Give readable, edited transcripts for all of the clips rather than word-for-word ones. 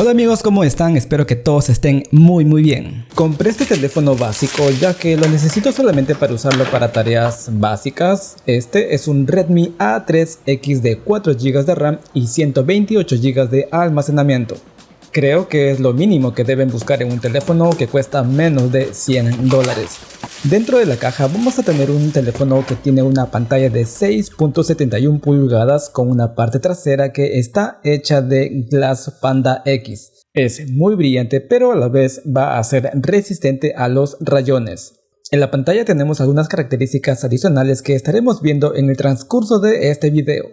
Hola amigos, ¿cómo están? Espero que todos estén muy bien. Compré este teléfono básico ya que lo necesito solamente para usarlo para tareas básicas. Este es un Redmi A3X de 4 GB de RAM y 128 GB de almacenamiento. Creo que es lo mínimo que deben buscar en un teléfono que cuesta menos de $100. Dentro de la caja vamos a tener un teléfono que tiene una pantalla de 6.71 pulgadas con una parte trasera que está hecha de Glass Panda X. Es muy brillante, pero a la vez va a ser resistente a los rayones. En la pantalla tenemos algunas características adicionales que estaremos viendo en el transcurso de este video.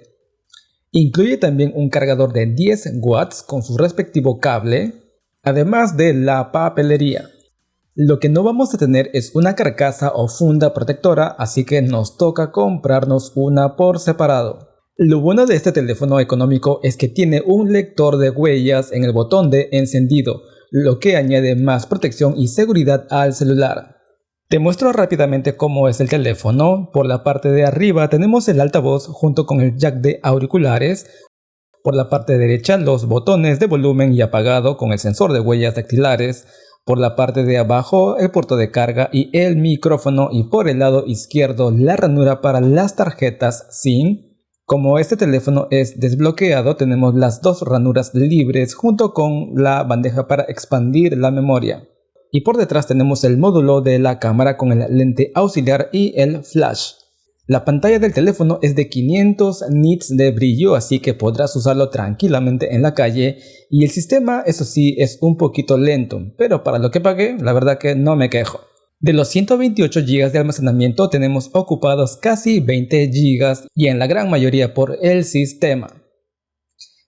Incluye también un cargador de 10 watts con su respectivo cable, además de la papelería. Lo que no vamos a tener es una carcasa o funda protectora, así que nos toca comprarnos una por separado. Lo bueno de este teléfono económico es que tiene un lector de huellas en el botón de encendido, lo que añade más protección y seguridad al celular. Te muestro rápidamente cómo es el teléfono. Por la parte de arriba tenemos el altavoz junto con el jack de auriculares. Por la parte derecha los botones de volumen y apagado con el sensor de huellas dactilares. Por la parte de abajo el puerto de carga y el micrófono, y por el lado izquierdo la ranura para las tarjetas SIM. Como este teléfono es desbloqueado, tenemos las dos ranuras libres junto con la bandeja para expandir la memoria. Y por detrás tenemos el módulo de la cámara con el lente auxiliar y el flash. La pantalla del teléfono es de 500 nits de brillo, así que podrás usarlo tranquilamente en la calle. Y el sistema, eso sí, es un poquito lento, pero para lo que pagué, la verdad que no me quejo. De los 128 GB de almacenamiento tenemos ocupados casi 20 GB y en la gran mayoría por el sistema.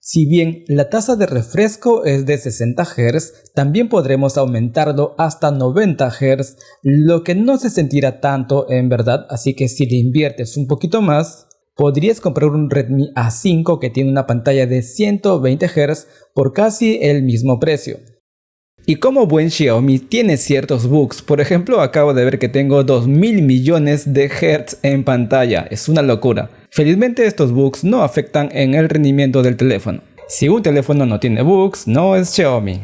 Si bien la tasa de refresco es de 60 Hz, también podremos aumentarlo hasta 90 Hz, lo que no se sentirá tanto en verdad, así que si le inviertes un poquito más, podrías comprar un Redmi A5 que tiene una pantalla de 120 Hz por casi el mismo precio. Y como buen Xiaomi tiene ciertos bugs, por ejemplo acabo de ver que tengo 2000 millones de Hz en pantalla, es una locura. Felizmente estos bugs no afectan en el rendimiento del teléfono. Si un teléfono no tiene bugs, no es Xiaomi.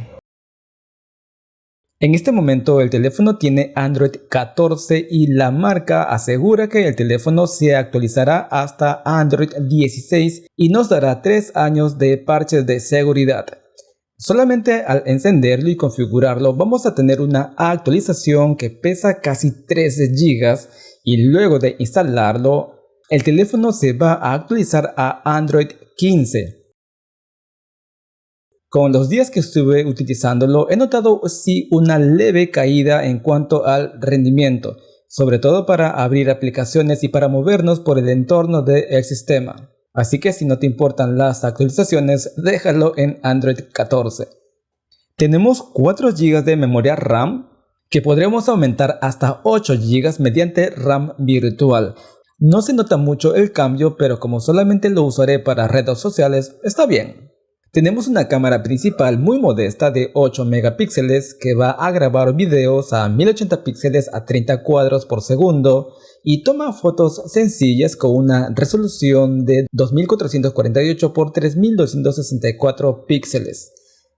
En este momento el teléfono tiene Android 14 y la marca asegura que el teléfono se actualizará hasta Android 16 y nos dará 3 años de parches de seguridad. Solamente al encenderlo y configurarlo vamos a tener una actualización que pesa casi 13 GB y luego de instalarlo el teléfono se va a actualizar a Android 15. Con los días que estuve utilizándolo he notado sí una leve caída en cuanto al rendimiento, sobre todo para abrir aplicaciones y para movernos por el entorno del sistema. Así que si no te importan las actualizaciones, déjalo en Android 14. Tenemos 4 GB de memoria RAM que podremos aumentar hasta 8 GB mediante RAM virtual. No se nota mucho el cambio, pero como solamente lo usaré para redes sociales, está bien. Tenemos una cámara principal muy modesta de 8 megapíxeles que va a grabar videos a 1080 píxeles a 30 cuadros por segundo y toma fotos sencillas con una resolución de 2448 x 3264 píxeles.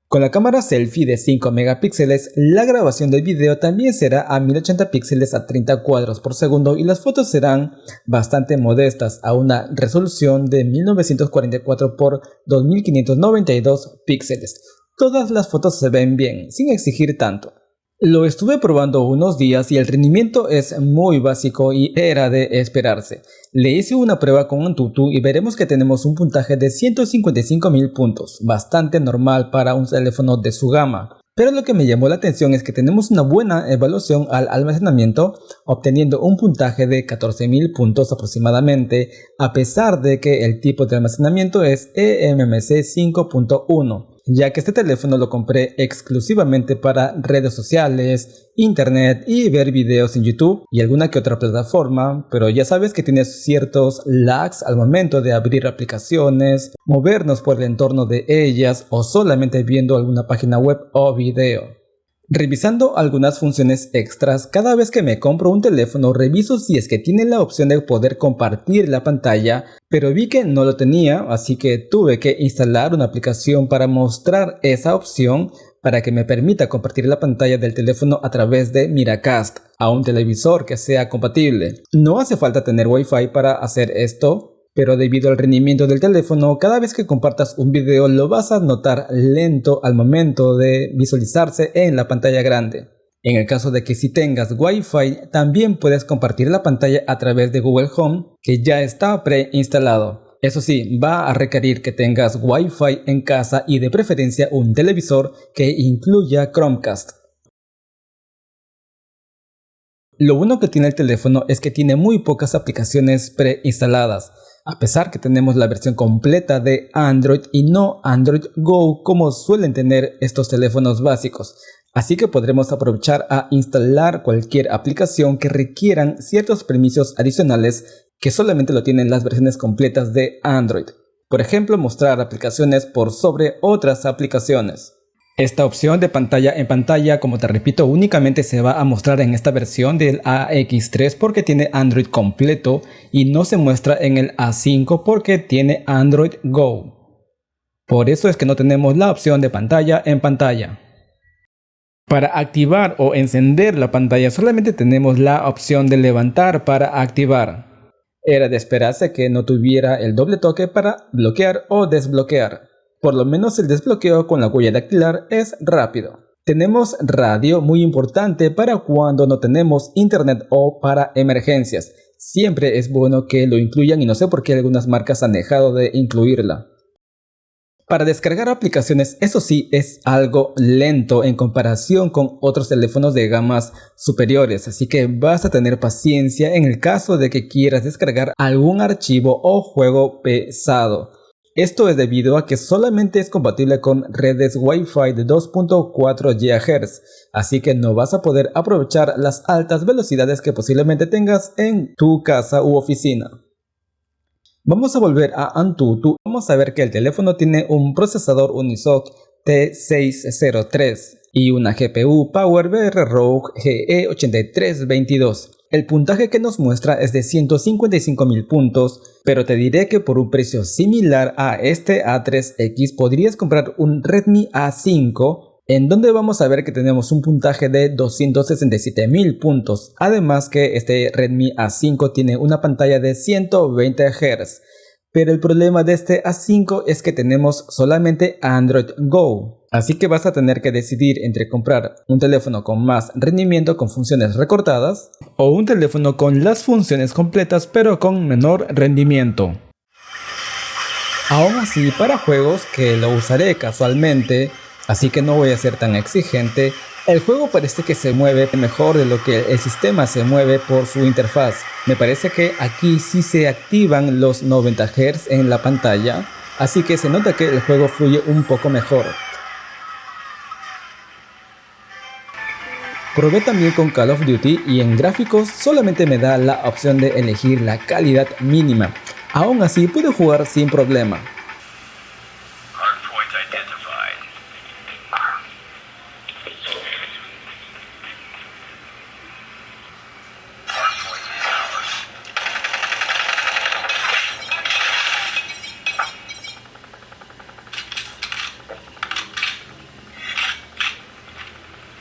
Con la cámara selfie de 5 megapíxeles, la grabación del video también será a 1080 píxeles a 30 cuadros por segundo y las fotos serán bastante modestas a una resolución de 1944 x 2592 píxeles. Todas las fotos se ven bien, sin exigir tanto. Lo estuve probando unos días y el rendimiento es muy básico y era de esperarse. Le hice una prueba con Antutu y veremos que tenemos un puntaje de 155.000 puntos, bastante normal para un teléfono de su gama. Pero lo que me llamó la atención es que tenemos una buena evaluación al almacenamiento, obteniendo un puntaje de 14.000 puntos aproximadamente, a pesar de que el tipo de almacenamiento es eMMC 5.1. Ya que este teléfono lo compré exclusivamente para redes sociales, internet y ver videos en YouTube y alguna que otra plataforma, pero ya sabes que tiene ciertos lags al momento de abrir aplicaciones, movernos por el entorno de ellas o solamente viendo alguna página web o video. Revisando algunas funciones extras, cada vez que me compro un teléfono reviso si es que tiene la opción de poder compartir la pantalla, pero vi que no lo tenía, así que tuve que instalar una aplicación para mostrar esa opción para que me permita compartir la pantalla del teléfono a través de Miracast a un televisor que sea compatible. No hace falta tener Wi-Fi para hacer esto, pero debido al rendimiento del teléfono, cada vez que compartas un video lo vas a notar lento al momento de visualizarse en la pantalla grande. En el caso de que si tengas Wi-Fi, también puedes compartir la pantalla a través de Google Home, que ya está preinstalado. Eso sí, va a requerir que tengas Wi-Fi en casa y de preferencia un televisor que incluya Chromecast. Lo bueno que tiene el teléfono es que tiene muy pocas aplicaciones preinstaladas, a pesar que tenemos la versión completa de Android y no Android Go como suelen tener estos teléfonos básicos. Así que podremos aprovechar a instalar cualquier aplicación que requieran ciertos permisos adicionales que solamente lo tienen las versiones completas de Android. Por ejemplo, mostrar aplicaciones por sobre otras aplicaciones. Esta opción de pantalla en pantalla, como te repito, únicamente se va a mostrar en esta versión del AX3 porque tiene Android completo y no se muestra en el A5 porque tiene Android Go. Por eso es que no tenemos la opción de pantalla en pantalla. Para activar o encender la pantalla solamente tenemos la opción de levantar para activar. Era de esperarse que no tuviera el doble toque para bloquear o desbloquear. Por lo menos el desbloqueo con la huella dactilar es rápido. Tenemos radio, muy importante para cuando no tenemos internet o para emergencias. Siempre es bueno que lo incluyan y no sé por qué algunas marcas han dejado de incluirla. Para descargar aplicaciones, eso sí, es algo lento en comparación con otros teléfonos de gamas superiores, así que vas a tener paciencia en el caso de que quieras descargar algún archivo o juego pesado. Esto es debido a que solamente es compatible con redes Wi-Fi de 2.4 GHz, así que no vas a poder aprovechar las altas velocidades que posiblemente tengas en tu casa u oficina. Vamos a volver a Antutu. Vamos a ver que el teléfono tiene un procesador Unisoc T603 y una GPU PowerVR ROG GE8322. El puntaje que nos muestra es de 155.000 puntos, pero te diré que por un precio similar a este A3X podrías comprar un Redmi A5, en donde vamos a ver que tenemos un puntaje de 267.000 puntos. Además que este Redmi A5 tiene una pantalla de 120 Hz. Pero el problema de este A5 es que tenemos solamente Android Go. Así que vas a tener que decidir entre comprar un teléfono con más rendimiento con funciones recortadas o un teléfono con las funciones completas pero con menor rendimiento. Aún así, para juegos que lo usaré casualmente, así que no voy a ser tan exigente, el juego parece que se mueve mejor de lo que el sistema se mueve por su interfaz. Me parece que aquí sí se activan los 90 Hz en la pantalla, así que se nota que el juego fluye un poco mejor. Probé también con Call of Duty y en gráficos solamente me da la opción de elegir la calidad mínima. Aún así pude jugar sin problema.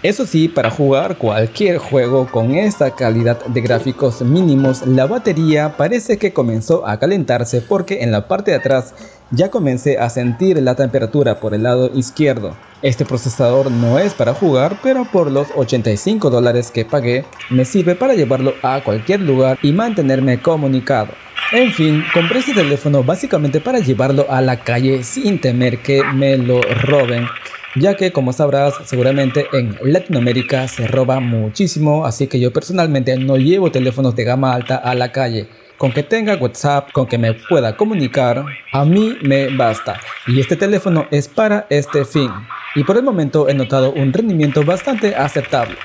Eso sí, para jugar cualquier juego con esta calidad de gráficos mínimos, la batería parece que comenzó a calentarse porque en la parte de atrás ya comencé a sentir la temperatura por el lado izquierdo. Este procesador no es para jugar, pero por los $85 que pagué, me sirve para llevarlo a cualquier lugar y mantenerme comunicado. En fin, compré este teléfono básicamente para llevarlo a la calle sin temer que me lo roben, ya que como sabrás seguramente en Latinoamérica se roba muchísimo, así que yo personalmente no llevo teléfonos de gama alta a la calle. Con que tenga WhatsApp, con que me pueda comunicar, a mí me basta. Y este teléfono es para este fin. Y por el momento he notado un rendimiento bastante aceptable.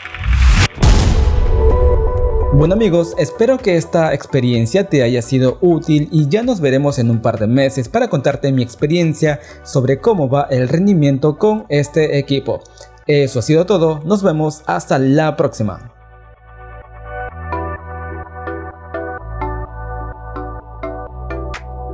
Bueno amigos, espero que esta experiencia te haya sido útil y ya nos veremos en un par de meses para contarte mi experiencia sobre cómo va el rendimiento con este equipo. Eso ha sido todo, nos vemos hasta la próxima.